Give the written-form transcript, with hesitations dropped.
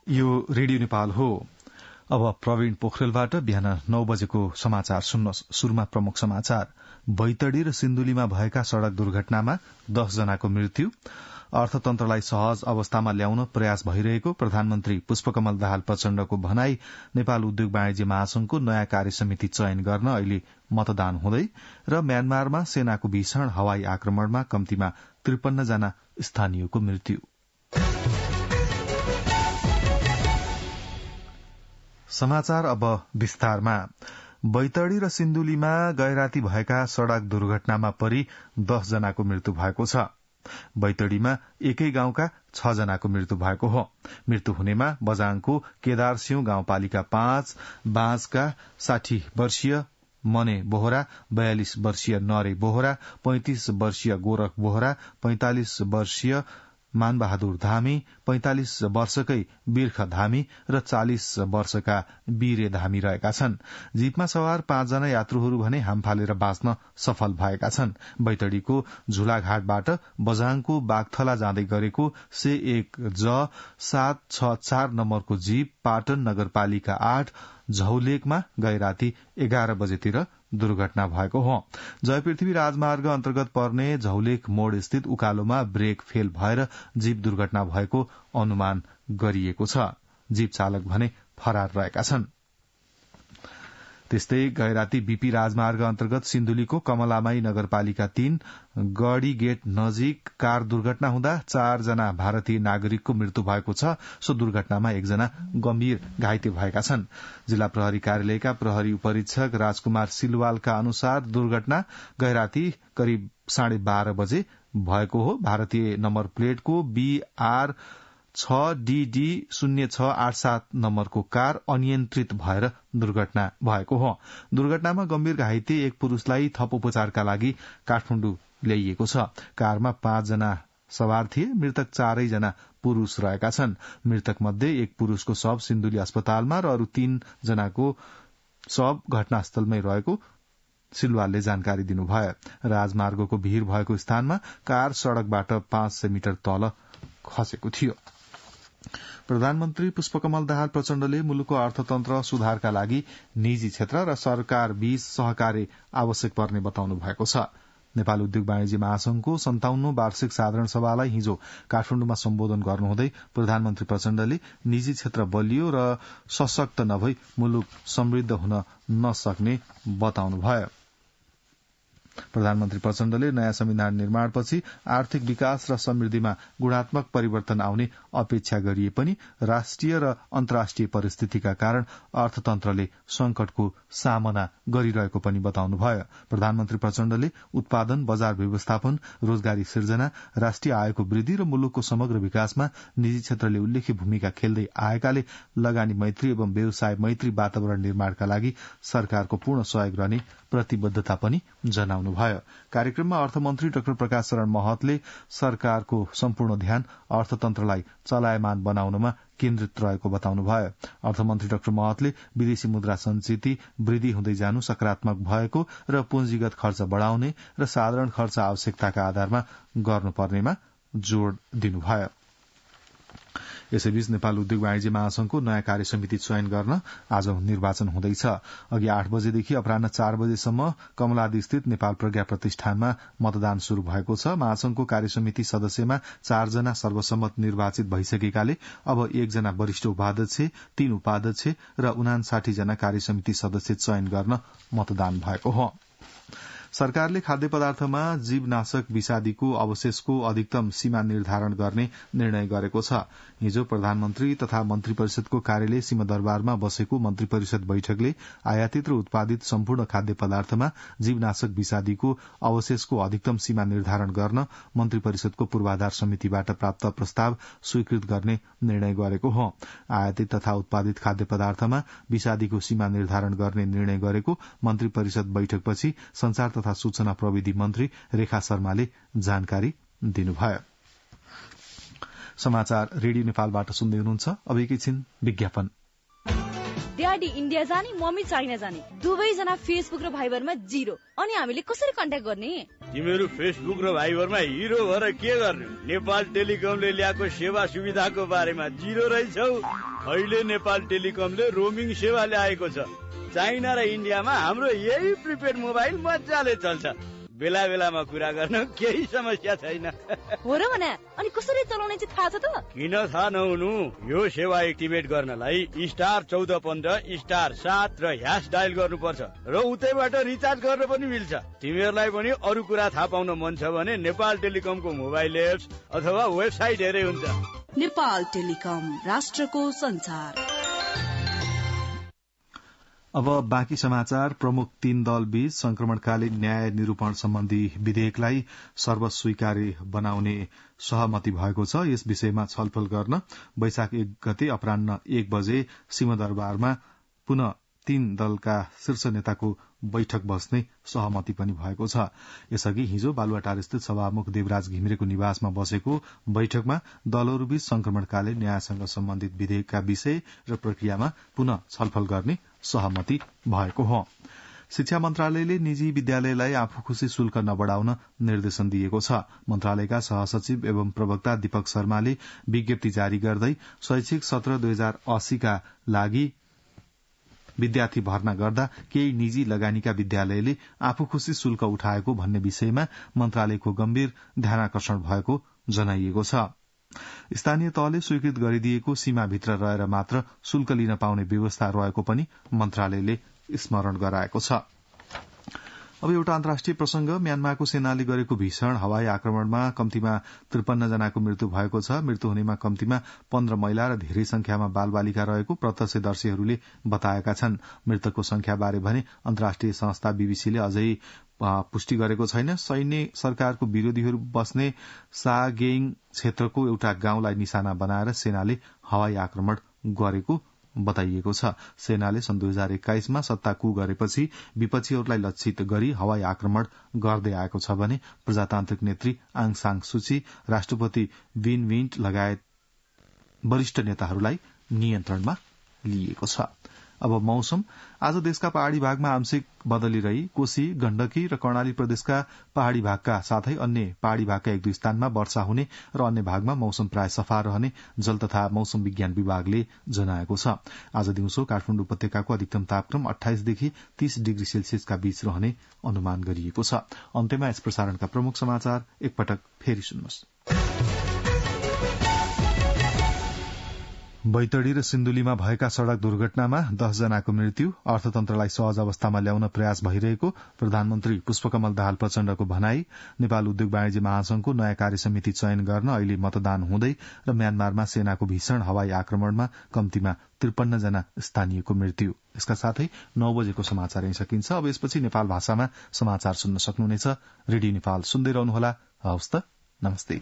यो रेडियो नेपाल हो। अब प्रवीण पोखरेलबाट बिहान 9 बजेको समाचार सुन्नुहोस्। सुरुमा प्रमुख समाचार। बैतडी र सिन्धुलीमा भएका सड़क दुर्घटनामा 10 जनाको मृत्यु। अर्थतन्त्रलाई सहज अवस्थामा ल्याउन प्रयास भइरहेको प्रधानमन्त्री पुष्पकमल दाहाल प्रचण्डको भनाई। नेपाल उद्योग वाणिज्य महासंघको नयाँ कार्यसमिति चयन गर्न अहिले मतदान हुँदै। र म्यानमारमा सेनाको भीषण हवाई आक्रमणमा कम्तीमा 53 जना स्थानीयको मृत्यु। समाचार अब विस्तारमा। बैतडी र सिन्धुलीमा गैराती भएका सड़क दुर्घटनामा परि 10 जनाको मृत्यु भएको छ। बैतडीमा एकै गाउँका 6 जनाको मृत्यु भएको हो। मृत्यु हुनेमा बजाङको केदारसिंह गाउँपालिका 5, बाँझका 60 वर्षीय मने बोहरा, 42 वर्षीय नरे बोहरा, 35 वर्षीय गोरख बोहरा, 45 वर्षीय मानबहादुर धामी, 45 वर्षकै बिर्ख धामी र 40 वर्षका वीरे धामी रहेका छन्। जीपमा सवार 5 जना यात्रुहरू भने हाम फालेर बाँच्न सफल भएका छन्। बैतडीको झुलाघाटबाट बझाङको बागथला जाँदै गरेको C1 ज 764 नम्बरको जीप पाटन नगरपालिका 8 झौलेकमा गैराती 11 बजेतिर दुर्घटना भएको हो। जयपृथ्वी राजमार्ग अन्तर्गत पर्ने झौलेक मोड़ स्थित उकालोमा ब्रेक फेल भएर जीप दुर्घटना भएको अनुमान गरिएको छ। जीप चालक भने फरार रहेका छन्। त्यस्तै गैराती बीपी राजमार्ग अन्तर्गत सिन्धुलीको कमलामाई नगरपालिका 3 गढ़ी गेट नजिक कार दुर्घटना हुँदा 4 जना भारतीय नागरिकको मृत्यु भएको छ। सो दुर्घटनामा 1 जना गम्भीर घाइते भएका छन्। जिल्ला प्रहरी कार्यालयका प्रहरी उपरीक्षक राजकुमार सिलवालका अनुसार दुर्घटना गैराती करिब 12:30 बजे भएको हो। भारतीय नम्बर प्लेटको BR 6DD 0687 नम्बरको कार अनियन्त्रित भएर दुर्घटना भएको हो। दुर्घटनामा गम्भीर घाइते एक पुरूषलाई थप उपचारका लागि काठमाडौँ ल्याइएको छ। कारमा 5 जना सवार थिए। मृतक 4 जना पुरूष रहेका छन्। मृतक मध्ये एक पुरूषको शव सिन्धुली अस्पतालमा र अरू 3 जनाको शव घटनास्थलमै रहेको सिलवालले जानकारी दिनुभयो। राजमार्गको भीड़ भएको स्थानमा कार सड़कबाट 500 मिटर तल खसेको थियो। प्रधानमन्त्री पुष्पकमल दाहाल प्रचण्डले मुलुकको अर्थतन्त्र सुधारका लागि निजी क्षेत्र र सरकार बीच सहकार्य आवश्यक पर्ने बताउनु भएको छ। नेपाल उद्योग वाणिज्य महासंघको 57औं वार्षिक साधारण सभालाई हिजो काठमाडौँमा सम्बोधन गर्नुहुँदै प्रधानमन्त्री प्रचण्डले निजी क्षेत्र बलियो र सशक्त नभई मुलुक समृद्ध हुन नसक्ने बताउनुभयो। प्रधानमन्त्री प्रचण्डले नयाँ संविधान निर्माणपछि आर्थिक विकास र समृद्धिमा गुणात्मक परिवर्तन आउने अपेक्षा गरिए पनि राष्ट्रिय र अन्तर्राष्ट्रिय परिस्थितिका कारण अर्थतन्त्रले संकटको सामना गरिरहेको पनि बताउनुभयो। प्रधानमन्त्री प्रचण्डले उत्पादन, बजार व्यवस्थापन, रोजगारी सिर्जना, राष्ट्रिय आयको वृद्धि र मुलुकको समग्र विकासमा निजी क्षेत्रले उल्लेख्य भूमिका खेल्दै आएकाले लगानी मैत्री एवं व्यवसाय मैत्री वातावरण निर्माणका लागि सरकारको पूर्ण सहयोग रहने प्रतिबद्धता पनि जनाउनुभयो। कार्यक्रममा अर्थमन्त्री डाक्टर प्रकाश शरण महतले सरकारको सम्पूर्ण ध्यान अर्थतन्त्रलाई चलायमान बनाउनमा केन्द्रित रहेको बताउनुभयो। अर्थमन्त्री डाक्टर महतले विदेशी मुद्रा संचिति वृद्धि हुँदै जानु सकारात्मक भएको र पुँजीगत खर्च बढ़ाउने र साधारण खर्च आवश्यकताका आधारमा गर्नुपर्नेमा जोड़ दिनुभयो। यसैबीच नेपाल उद्योग वाणिज्य महासंघको नयाँ कार्यसमिति चयन गर्न आज निर्वाचन हुँदैछ। अघि 8 बजेदेखि अपराह्न 4 बजेसम्म कमलादी स्थित नेपाल प्रज्ञा प्रतिष्ठानमा मतदान शुरू भएको छ। महासंघको कार्यसमिति सदस्यमा 4 जना सर्वसम्मत निर्वाचित भइसकेकाले अब 1 जना वरिष्ठ उपाध्यक्ष, 3 उपाध्यक्ष र 59 जना कार्यसमिति सदस्य चयन गर्न मतदान भएको हो। सरकारले खाद्य पदार्थमा जीवनाशक विषादीको अवशेषको अधिकतम सीमा निर्धारण गर्ने निर्णय गरेको छ। हिजो प्रधानमन्त्री तथा मन्त्री परिषदको कार्यालय सिंहदरबारमा बसेको मन्त्री परिषद बैठकले आयातित र उत्पादित सम्पूर्ण खाद्य पदार्थमा जीवनाशक विषादीको अवशेषको अधिकतम सीमा निर्धारण गर्न मन्त्री परिषदको पूर्वाधार समितिबाट प्राप्त प्रस्ताव स्वीकृत गर्ने निर्णय गरेको हो। आयातित तथा उत्पादित खाद्य पदार्थमा विषादीको सीमा निर्धारण गर्ने निर्णय गरेको मन्त्री परिषद बैठकपछि संचार तथा सूचना प्रविधि मन्त्री रेखा शर्माले जानकारी दिनुभयो। समाचार रेडियो नेपालबाट सुन्दै हुनुहुन्छ। अब एकैछिन विज्ञापन। ड्याडी इन्डिया जाने मम्मी चाइना जाने दुवैजना फेसबुक र भाइबरमा 0। अनि हामीले कसरी कन्ट्याक्ट गर्ने? तिमीहरू फेसबुक र भाइबरमा हिरो भएर के गर्ने? नेपाल टेलिकमले ल्याएको सेवा सुविधाको बारेमा 0 रहेछौ। अहिले नेपाल टेलिकमले रोमिङ सेवा ल्याएको छ। चाइना र इन्डियामा हाम्रो यही प्रिपेड मोबाइल मजाले चल्छ। बेला बेलामा कुरा गर्न केही समस्या छैन। हो र भने अनि कसरी चलाउने चाहिँ थाहा छ त? किन थाहा नहुनु? यो सेवा एक्टिभेट गर्नलाई *1415 *7 र # डायल गर्नुपर्छ र उतैबाट रिचार्ज गर्न पनि मिल्छ। तिमीहरूलाई पनि अरू कुरा थाहा पाउन मन छ भने नेपाल टेलिकमको मोबाइल एप्स अथवा वेबसाइट हेरे हुन्छ। नेपाल टेलिकम, राष्ट्रको संचार। अब बाँकी समाचार। प्रमुख 3 दल बीच संक्रमणकालीन न्याय निरूपण सम्बन्धी विधेयकलाई सर्वस्वीकार्य बनाउने सहमति भएको छ। यस विषयमा छलफल गर्न वैशाख 1 गते अपराह्न 1 बजे सिंहदरबारमा पुनः 3 दलका शीर्ष नेताको बैठक बस्ने सहमति पनि भएको छ। यसअघि हिजो बालुवाटार स्थित सभामुख देवराज घिमिरेको निवासमा बसेको बैठकमा दलहरूबीच संक्रमणकालीन न्यायसँग सम्बन्धित विधेयकका विषय र प्रक्रियामा पुनः छलफल गर्ने सहमति भएको हो। शिक्षा मन्त्रालयले निजी विद्यालयलाई आफू खुशी शुल्क नबढ़ाउन निर्देशन दिएको छ। मन्त्रालयका सहसचिव एवं प्रवक्ता दीपक शर्माले विज्ञप्ति जारी गर्दै शैक्षिक सत्र 2080 का लागि विद्यार्थी भर्ना गर्दा केही निजी लगानीका विद्यालयले आफू खुशी शुल्क उठाएको भन्ने विषयमा मन्त्रालयको गम्भीर ध्यानाकर्षण भएको जनाइएको छ। स्थानीय तहले स्वीकृत गरिदिएको सीमाभित्र रहेर मात्र शुल्क लिन पाउने व्यवस्था रहेको पनि मन्त्रालयले स्मरण गराएको छ। अब एउटा अन्तर्राष्ट्रिय प्रसंग। म्यानमारको सेनाले गरेको भीषण हवाई आक्रमणमा कम्तीमा 53 जनाको मृत्यु भएको छ। मृत्यु हुनेमा कम्तीमा 15 महिला र धेरै संख्यामा बालबालिका रहेको प्रत्यक्षदर्शीहरूले बताएका छन्। मृतकको संख्याबारे भने अन्तर्राष्ट्रिय संस्था बीबीसीले अझै पुष्टि गरेको छैन। सैन्य सरकारको विरोधीहरू बस्ने सागेङ क्षेत्रको एउटा गाउँलाई निशाना बनाएर सेनाले हवाई आक्रमण गरेको बताइएको छ। सेनाले सन् 2021 मा सत्ता कु गरेपछि विपक्षीहरूलाई लक्षित गरी हवाई आक्रमण गर्दै आएको छ भने प्रजातान्त्रिक नेत्री आङ सान सुची, राष्ट्रपति विन मिन्ट लगायत वरिष्ठ नेताहरूलाई नियन्त्रणमा लिएको छ। अब मौसम। आज देशका पहाड़ी भागमा आंशिक बदली रही कोशी, गण्डकी र कर्णाली प्रदेशका पहाड़ी भागका साथै अन्य पहाड़ी भागका 1-2 स्थानमा वर्षा हुने र अन्य भागमा मौसम प्राय सफा रहने जल तथा मौसम विज्ञान विभागले जनाएको छ। आज दिउँसो काठमाडौँ उपत्यकाको अधिकतम तापक्रम 28 देखि 30 डिग्री सेल्सियसका बीच रहने अनुमान गरिएको छ। अन्त्यमा यस प्रसारणका प्रमुख समाचार एकपटक फेरि सुन्नुहोस्। बैतडी र सिन्धुलीमा भएका सड़क दुर्घटनामा 10 जनाको मृत्यु, अर्थतन्त्रलाई सहज अवस्थामा ल्याउन प्रयास भइरहेको प्रधानमन्त्री पुष्पकमल दाहाल प्रचण्डको भनाई। नेपाल उद्योग वाणिज्य महासंघको नयाँ कार्यसमिति चयन गर्न अहिले मतदान हुँदै र म्यानमारमा सेनाको भीषण हवाई आक्रमणमा कम्तीमा 53 जना स्थानीयको मृत्यु। यसका साथै 9 बजेको समाचार यही सकिन्छ। अब यसपछि नेपाल भाषामा समाचार सुन्न सक्नुहुनेछ। रेडियो नेपाल सुन्दै रहनुहोला। हवस् त, नमस्ते।